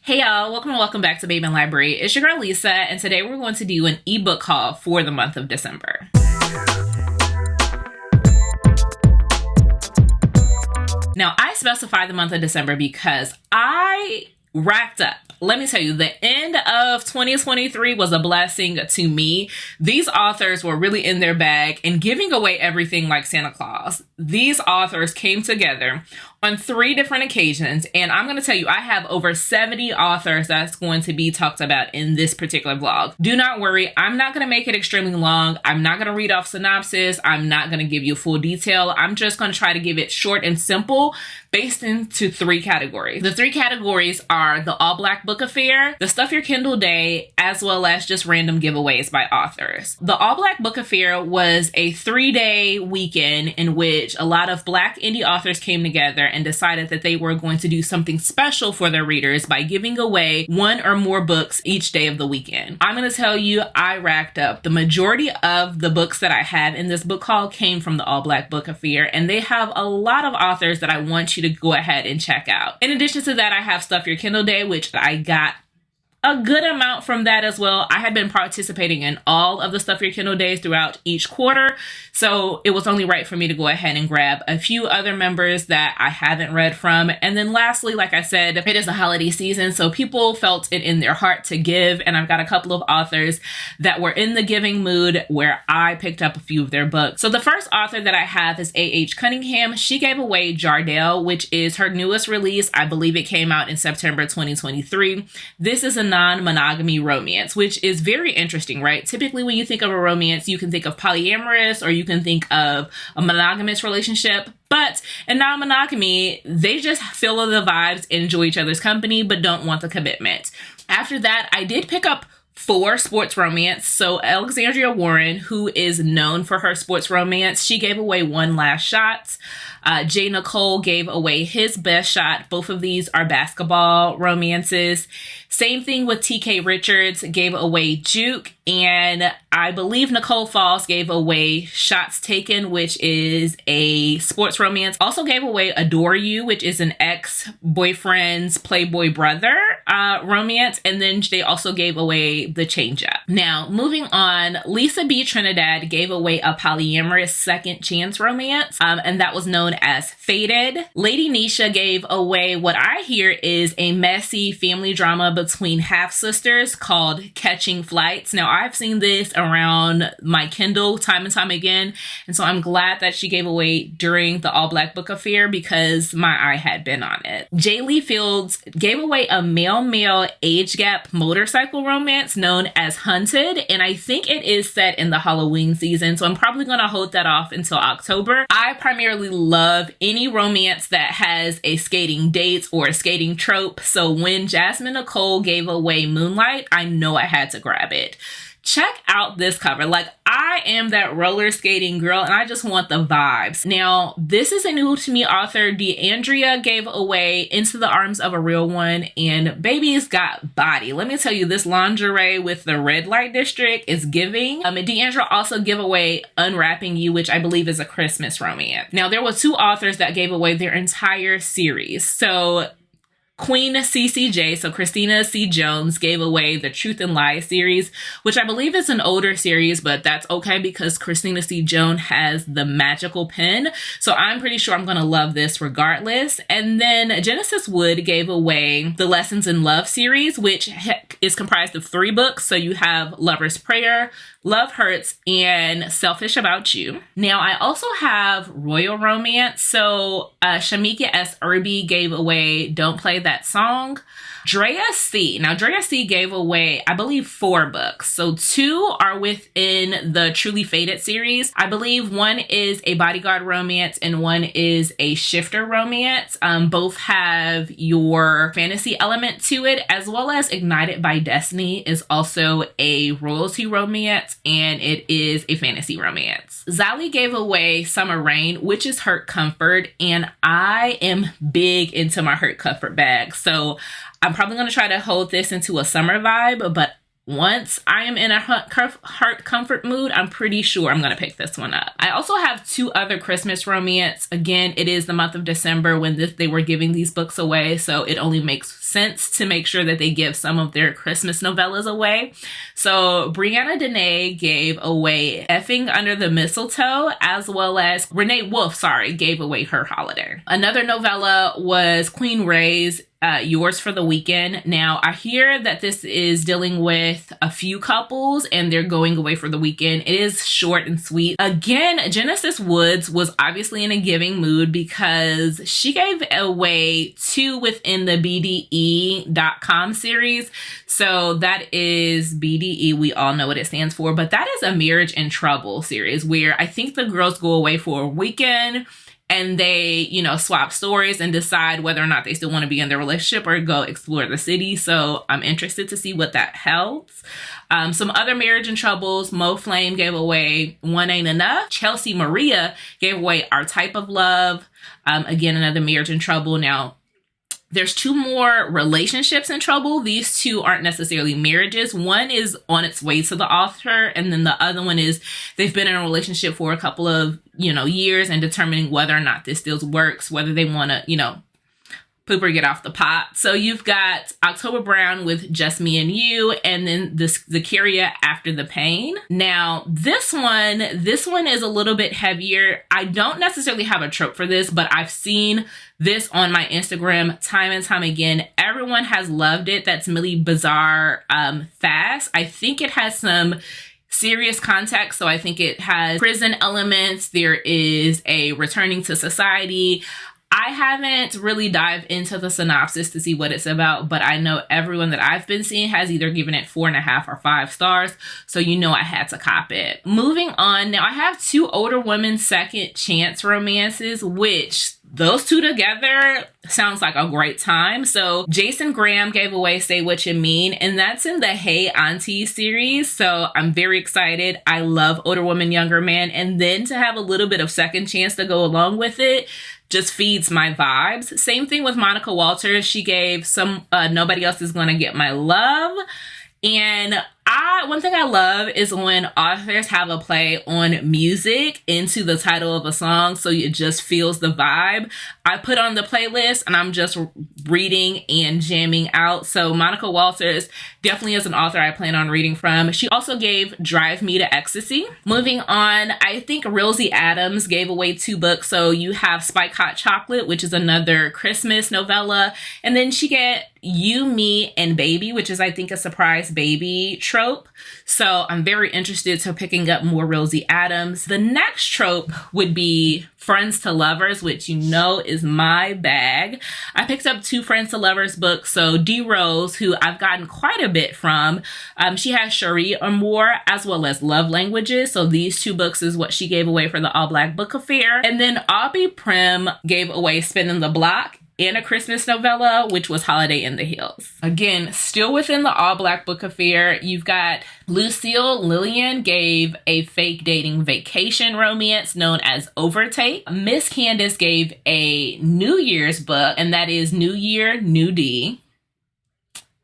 Hey y'all, welcome back to Babeinlibrary. It's your girl Lisa, and today we're going to do an ebook haul for the month of December. Now, I specify the month of December because I racked up. Let me tell you, the end of 2023 was a blessing to me. These authors were really in their bag and giving away everything like Santa Claus. These authors came together on 3 different occasions, and I'm going to tell you, I have over 70 authors that's going to be talked about in this particular vlog. Do not worry, I'm not going to make it extremely long. I'm not going to read off synopsis. I'm not going to give you full detail. I'm just going to try to give it short and simple based into 3 categories. The 3 categories are the All Black Book Affair, the Stuff Your Kindle Day, as well as just random giveaways by authors. The All Black Book Affair was a 3-day weekend in which a lot of Black indie authors came together and decided that they were going to do something special for their readers by giving away 1 or more books each day of the weekend. I'm going to tell you, I racked up. The majority of the books that I have in this book haul came from the All Black Book Affair, and they have a lot of authors that I want you to go ahead and check out. In addition to that, I have Stuff Your Kindle Day, which I got a good amount from that as well. I had been participating in all of the Stuff Your Kindle Days throughout each quarter, so it was only right for me to go ahead and grab a few other members that I haven't read from. And then lastly, like I said, it is a holiday season, so people felt it in their heart to give, and I've got a couple of authors that were in the giving mood where I picked up a few of their books. So the first author that I have is A.H. Cunningham. She gave away Jardel, which is her newest release. I believe it came out in September 2023. This is a non-monogamy romance, which is very interesting, right? Typically, when you think of a romance, you can think of polyamorous or you can think of a monogamous relationship. But in non-monogamy, they just feel the vibes, enjoy each other's company, but don't want the commitment. After that, I did pick up 4 sports romance. So Alexandria Warren, who is known for her sports romance, she gave away One Last Shot. J. Nicole gave away His Best Shot. Both of these are basketball romances. Same thing with T.K. Richards, gave away Juke. And I believe Nicole Falls gave away Shots Taken, which is a sports romance. Also gave away Adore You, which is an ex-boyfriend's playboy brother romance. And then they also gave away The Change Up. Now, moving on, Lisa B. Trinidad gave away a polyamorous second chance romance, and that was known as Fated. Lady Nisha gave away what I hear is a messy family drama between half-sisters called Catching Flights. Now, I've seen this around my Kindle time and time again, and so I'm glad that she gave away during the All Black Book Affair because my eye had been on it. J. Lee Fields gave away a male-male age gap motorcycle romance known as Hunted, and I think it is set in the Halloween season, so I'm probably going to hold that off until October. I primarily love any romance that has a skating date or a skating trope, so when Jasmine Nicole gave away Moonlight, I know I had to grab it. Check out this cover. Like, I am that roller skating girl and I just want the vibes. Now, this is a new to me author. DeAndrea gave away Into the Arms of a Real One, and baby's got body. Let me tell you, this lingerie with the red light district is giving. And DeAndrea also gave away Unwrapping You, which I believe is a Christmas romance. Now, there were 2 authors that gave away their entire series. So Queen CCJ, so Christina C. Jones, gave away the Truth and Lies series, which I believe is an older series, but that's okay because Christina C. Jones has the magical pen. So I'm pretty sure I'm going to love this regardless. And then Genesis Wood gave away the Lessons in Love series, which is comprised of 3 books. So you have Lover's Prayer, Love Hurts, and Selfish About You. Now, I also have Royal Romance. So Shamika S. Irby gave away Don't Play That Song. Drea C. Now, Drea C. gave away, I believe, 4 books. So 2 are within the Truly Fated series. I believe 1 is a bodyguard romance and 1 is a shifter romance. Both have your fantasy element to it, as well as Ignited by Destiny is also a royalty romance, and it is a fantasy romance. Zali gave away Summer Rain, which is Hurt Comfort, and I am big into my Hurt Comfort bag. So I'm probably going to try to hold this into a summer vibe, but once I am in a heart comfort mood, I'm pretty sure I'm going to pick this one up. I also have 2 other Christmas romance. Again, it is the month of December when they were giving these books away, so it only makes sense to make sure that they give some of their Christmas novellas away. So Brianna Deney gave away Effing Under the Mistletoe, as well as Renee Wolf, gave away Her Holiday. Another novella was Queen Ray's Yours for the Weekend. Now, I hear that this is dealing with a few couples and they're going away for the weekend. It is short and sweet. Again, Genesis Woods was obviously in a giving mood because she gave away 2 within the BDE.com series. So that is BDE. We all know what it stands for, but that is a Marriage in Trouble series where I think the girls go away for a weekend and they, swap stories and decide whether or not they still want to be in their relationship or go explore the city. So I'm interested to see what that holds. Some other Marriage in Troubles, Mo Flame gave away One Ain't Enough. Chelsea Maria gave away Our Type of Love. Again, another Marriage in Trouble. Now, there's 2 more relationships in trouble. These 2 aren't necessarily marriages. One is on its way to the author, and then the other one is they've been in a relationship for a couple of, years and determining whether or not this still works, whether they want to, poop or get off the pot. So you've got October Brown with Just Me and You, and then Zacharia After the Pain. Now, this one is a little bit heavier. I don't necessarily have a trope for this, but I've seen this on my Instagram time and time again. Everyone has loved it. That's Millie Bizarre Fast. I think it has some serious context. So I think it has prison elements. There is a returning to society. I haven't really dived into the synopsis to see what it's about, but I know everyone that I've been seeing has either given it 4.5 or 5 stars. So I had to cop it. Moving on. Now I have 2 older women second chance romances, which those 2 together sounds like a great time. So Jason Graham gave away Say What You Mean, and that's in the Hey Auntie series. So I'm very excited. I love older woman, younger man. And then to have a little bit of second chance to go along with it just feeds my vibes. Same thing with Monica Walters. She gave some Nobody Else Is Gonna Get My Love. And one thing I love is when authors have a play on music into the title of a song, so it just feels the vibe. I put on the playlist and I'm just reading and jamming out. So Monica Walters definitely is an author I plan on reading from. She also gave Drive Me to Ecstasy. Moving on, I think Rilsey Adams gave away 2 books. So you have Spike Hot Chocolate, which is another Christmas novella. And then she get You, Me, and Baby, which is I think a surprise baby trope. So I'm very interested to picking up more Rilsey Adams. The next trope would be Friends to Lovers, which is my bag. I picked up 2 Friends to Lovers books. So D Rose, who I've gotten quite a bit from, she has Cherie Amour as well as Love Languages. So these 2 books is what she gave away for the All Black Book Affair. And then Aubrey Prim gave away Spinning the Block and a Christmas novella, which was Holiday in the Hills. Again, still within the All Black Book Affair, you've got Lucille Lillian gave a fake dating vacation romance known as Overtake. Miss Candace gave a New Year's book, and that is New Year, New D.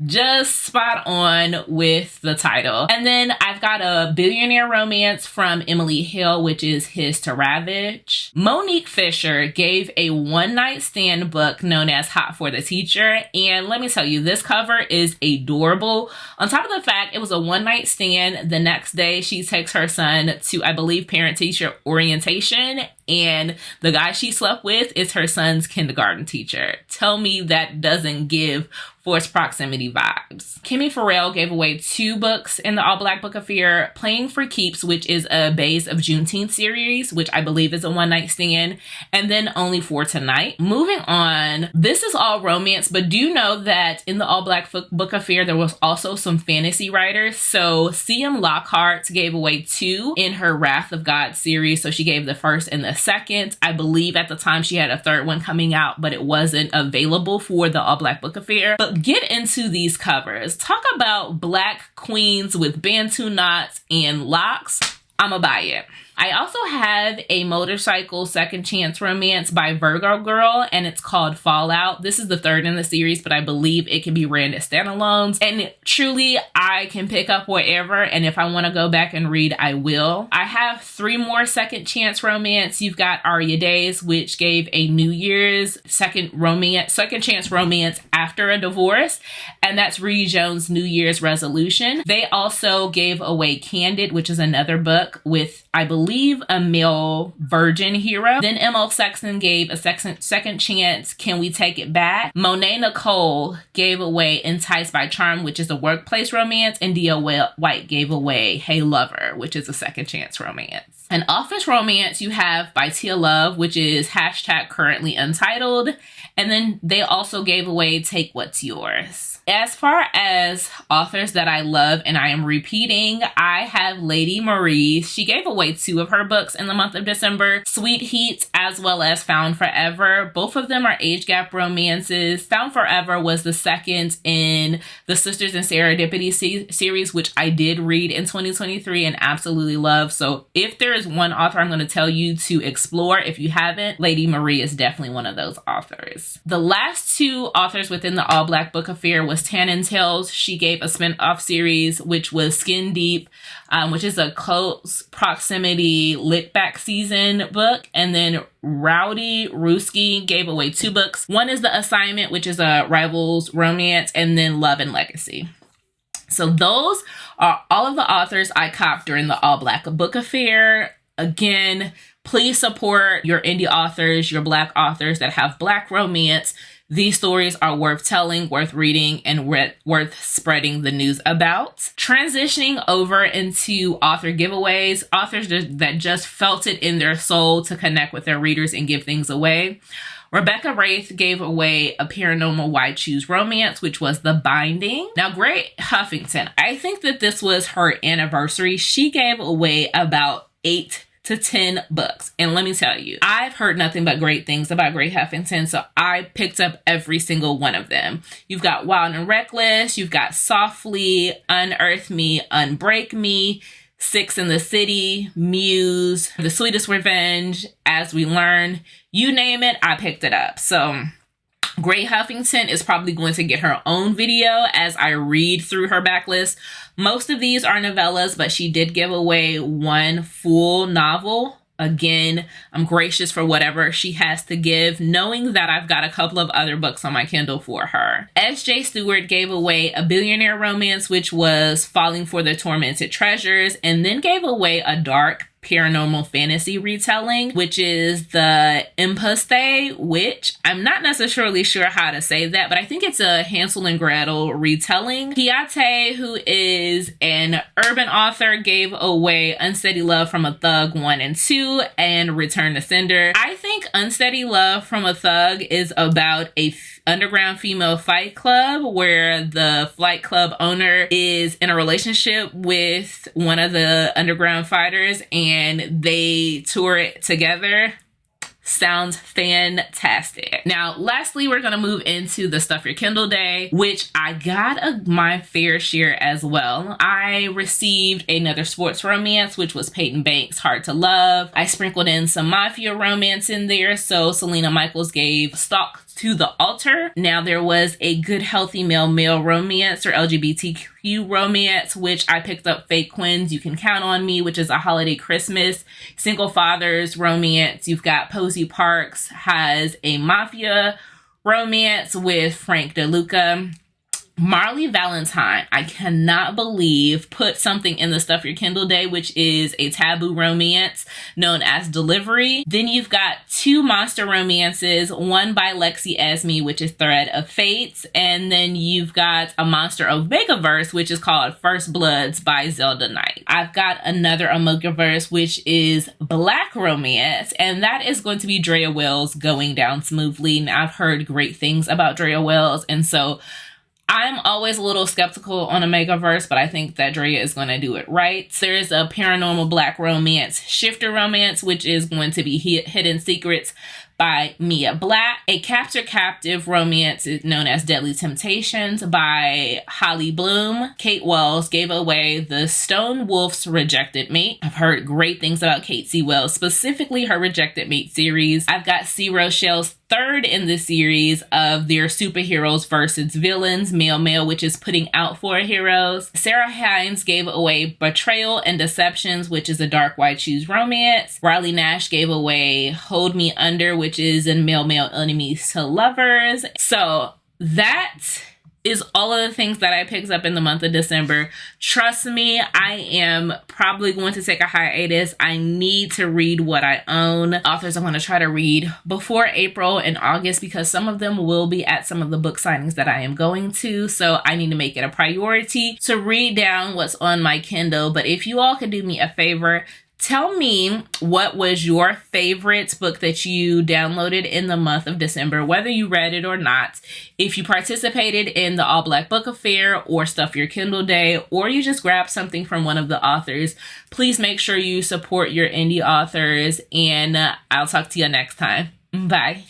Just spot on with the title. And then I've got a billionaire romance from Emily Hill, which is His to Ravage. Monique Fisher gave a one-night stand book known as Hot for the Teacher. And let me tell you, this cover is adorable. On top of the fact it was a one-night stand, the next day she takes her son to, I believe, parent-teacher orientation. And the guy she slept with is her son's kindergarten teacher. Tell me that doesn't give forced proximity vibes. Kimmy Farrell gave away 2 books in the All Black Book Affair. Playing for Keeps, which is a Bays of Juneteenth series, which I believe is a one-night stand. And then Only for Tonight. Moving on, this is all romance, but do you know that in the All Black Book Affair, there was also some fantasy writers? So C.M. Lockhart gave away 2 in her Wrath of God series. So she gave the first and the second. I believe at the time she had a third one coming out, but it wasn't available for the All Black Book Affair. But get into these covers. Talk about Black queens with bantu knots and locks. I'ma buy it. I also have a motorcycle second chance romance by Virgo Girl, and it's called Fallout. This is the 3rd in the series, but I believe it can be read as standalones. And truly, I I can pick up wherever, and if I want to go back and read, I will. I have 3 more second chance romance. You've got Aria Days, which gave a New Year's second chance romance after a divorce, and that's Reed Jones' New Year's resolution. They also gave away Candid, which is another book with, I believe, a male virgin hero. Then M.O. Sexton gave a second chance, Can We Take It Back? Monet Nicole gave away Enticed by Charm, which is a workplace romance, and D.L. White gave away Hey Lover, which is a second chance romance. An office romance you have by Tia Love, which is #currently untitled. And then they also gave away Take What's Yours. As far as authors that I love and I am repeating, I have Lady Marie. She gave away 2 of her books in the month of December, Sweet Heat as well as Found Forever. Both of them are age gap romances. Found Forever was the second in the Sisters and Serendipity series, which I did read in 2023 and absolutely love. So if there is one author I'm going to tell you to explore, if you haven't, Lady Marie is definitely one of those authors. The last 2 authors within the All Black Book Affair was Tannen Tales. She gave a spin-off series, which was Skin Deep, which is a close proximity lit back season book. And then Rowdy Ruski gave away 2 books. One is The Assignment, which is a rivals romance, and then Love and Legacy. So those are all of the authors I copped during the All Black Book Affair. Again, please support your indie authors, your Black authors that have Black romance. These stories are worth telling, worth reading, and worth spreading the news about. Transitioning over into author giveaways, authors that just felt it in their soul to connect with their readers and give things away. Rebecca Wraith gave away a Paranormal Why Choose Romance, which was The Binding. Now, Gray Huffington, I think that this was her anniversary. She gave away about 8 to 10 books. And let me tell you, I've heard nothing but great things about Gray Huffington, so I picked up every single one of them. You've got Wild and Reckless, you've got Softly, Unearth Me, Unbreak Me, Six in the City, Muse, The Sweetest Revenge, As We Learn. You name it, I picked it up. So Gray Huffington is probably going to get her own video as I read through her backlist. Most of these are novellas, but she did give away 1 full novel. Again, I'm gracious for whatever she has to give, knowing that I've got a couple of other books on my Kindle for her. S.J. Stewart gave away a billionaire romance, which was Falling for the Tormented Treasures, and then gave away a dark paranormal fantasy retelling, which is The Imposte, which I'm not necessarily sure how to say that, but I think it's a Hansel and Gretel retelling. Kiate, who is an urban author, gave away Unsteady Love from a Thug 1 and 2 and Return to Sender. I think Unsteady Love from a Thug is about a underground female fight club where the fight club owner is in a relationship with one of the underground fighters and they tour it together. Sounds fantastic. Now, lastly, we're going to move into the Stuff Your Kindle Day, which I got my fair share as well. I received another sports romance, which was Peyton Banks' Hard to Love. I sprinkled in some mafia romance in there. So Selena Michaels gave Stalk to the Altar. Now, there was a Good Healthy Male romance or LGBTQ romance, which I picked up Fake Quins, You Can Count on Me, which is a holiday Christmas single fathers romance. You've got Posey Parks has a mafia romance with Frank DeLuca. Marley Valentine, I cannot believe, put something in the Stuff Your Kindle Day, which is a taboo romance known as Delivery. Then you've got 2 monster romances, one by Lexi Esme, which is Thread of Fates, and then you've got a monster Omegaverse, which is called First Bloods by Zelda Knight. I've got another Omegaverse, which is Black romance, and that is going to be Drea Wells Going Down Smoothly. Now, I've heard great things about Drea Wells, and so I'm always a little skeptical on Omegaverse, but I think that Drea is going to do it right. There's a paranormal Black romance, Shifter romance, which is going to be Hidden Secrets by Mia Black. A captive romance is known as Deadly Temptations by Holly Bloom. Kate Wells gave away The Stone Wolf's Rejected Mate. I've heard great things about Kate C. Wells, specifically her Rejected Mate series. I've got C. Rochelle's third in the series of their superheroes versus villains, male, which is putting out for heroes. Sarah Hines gave away Betrayal and Deceptions, which is a dark white choose romance. Riley Nash gave away Hold Me Under, which is in male enemies to lovers. So that is all of the things that I picked up in the month of December. Trust me, I am probably going to take a hiatus. I need to read what I own. Authors I'm going to try to read before April and August, because some of them will be at some of the book signings that I am going to. So I need to make it a priority to read down what's on my Kindle. But if you all could do me a favor, tell me what was your favorite book that you downloaded in the month of December, whether you read it or not. If you participated in the All Black Book Affair or Stuff Your Kindle Day, or you just grabbed something from one of the authors, please make sure you support your indie authors, and I'll talk to you next time. Bye.